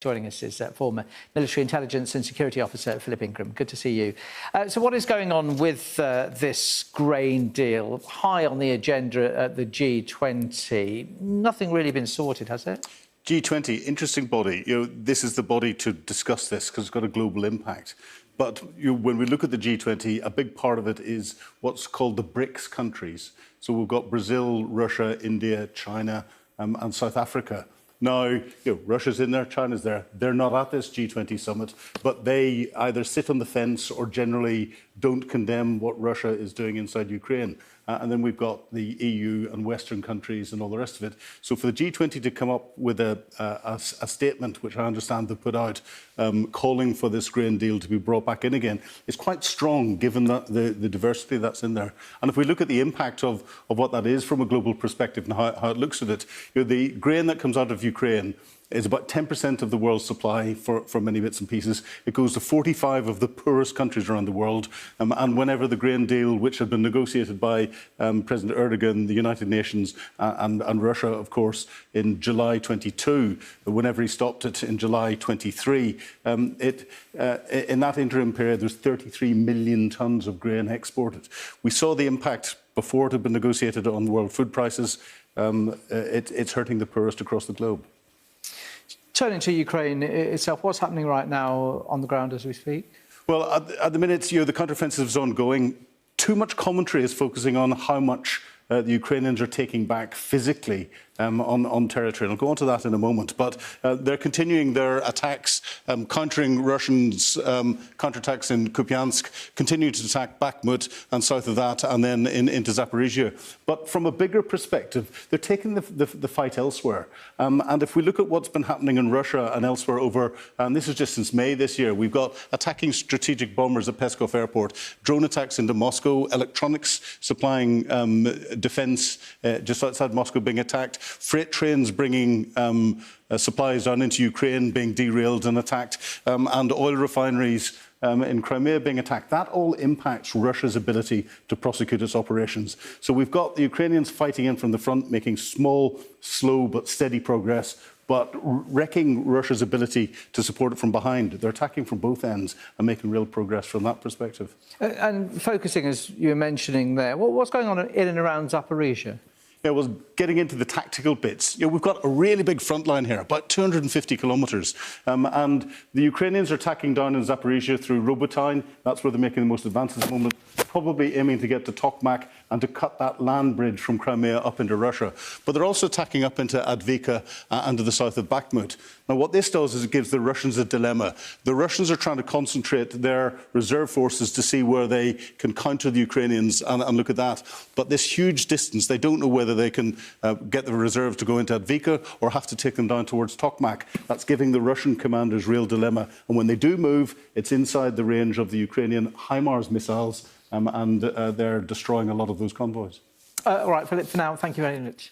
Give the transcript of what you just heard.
Joining us is former military intelligence and security officer Philip Ingram. Good to see you. So what is going on with this grain deal? High on the agenda at the G20. Nothing really been sorted, has it? G20, interesting body. This is the body to discuss this because it's got a global impact. But when we look at the G20, a big part of it is what's called the BRICS countries. So we've got Brazil, Russia, India, China, and South Africa. Now, Russia's in there, China's there. They're not at this G20 summit, but they either sit on the fence or generally don't condemn what Russia is doing inside Ukraine. And then we've got the EU and Western countries and all the rest of it. So for the G20 to come up with a statement, which I understand they've put out, calling for this grain deal to be brought back in again, is quite strong given the diversity that's in there. And if we look at the impact of what that is from a global perspective and how it looks at it, the grain that comes out of Ukraine is about 10% of the world's supply for many bits and pieces. It goes to 45 of the poorest countries around the world. And whenever the grain deal, which had been negotiated by President Erdogan, the United Nations and Russia, of course, in July 22, whenever he stopped it in July 23, in that interim period, there's 33 million tonnes of grain exported. We saw the impact before it had been negotiated on world food prices. It's hurting the poorest across the globe. Turning to Ukraine itself, what's happening right now on the ground as we speak? Well, at the minute, the counteroffensive is ongoing. Too much commentary is focusing on how much the Ukrainians are taking back physically on territory. And I'll go on to that in a moment. But they're continuing their attacks, countering Russians' counterattacks in Kupiansk, continuing to attack Bakhmut and south of that, and then into Zaporizhia. But from a bigger perspective, they're taking the fight elsewhere. And if we look at what's been happening in Russia and elsewhere over, and this is just since May this year, we've got attacking strategic bombers at Peskov Airport, drone attacks into Moscow, electronics supplying defence just outside Moscow being attacked, freight trains bringing supplies down into Ukraine being derailed and attacked, and oil refineries in Crimea being attacked. That all impacts Russia's ability to prosecute its operations. So we've got the Ukrainians fighting in from the front, making small, slow but steady progress, but wrecking Russia's ability to support it from behind. They're attacking from both ends and making real progress from that perspective. And focusing, as you were mentioning there, what's going on in and around Zaporizhia? Yeah, well, getting into the tactical bits, we've got a really big front line here, about 250 kilometres. And the Ukrainians are attacking down in Zaporizhia through Robotyne. That's where they're making the most advances at the moment, probably aiming to get to Tokmak and to cut that land bridge from Crimea up into Russia. But they're also attacking up into Advika and to the south of Bakhmut. Now, what this does is it gives the Russians a dilemma. The Russians are trying to concentrate their reserve forces to see where they can counter the Ukrainians and look at that. But this huge distance, they don't know whether they can get the reserves to go into Advika or have to take them down towards Tokmak. That's giving the Russian commanders real dilemma. And when they do move, it's inside the range of the Ukrainian HIMARS missiles, and they're destroying a lot of those convoys. All right, Philip, for now, thank you very much.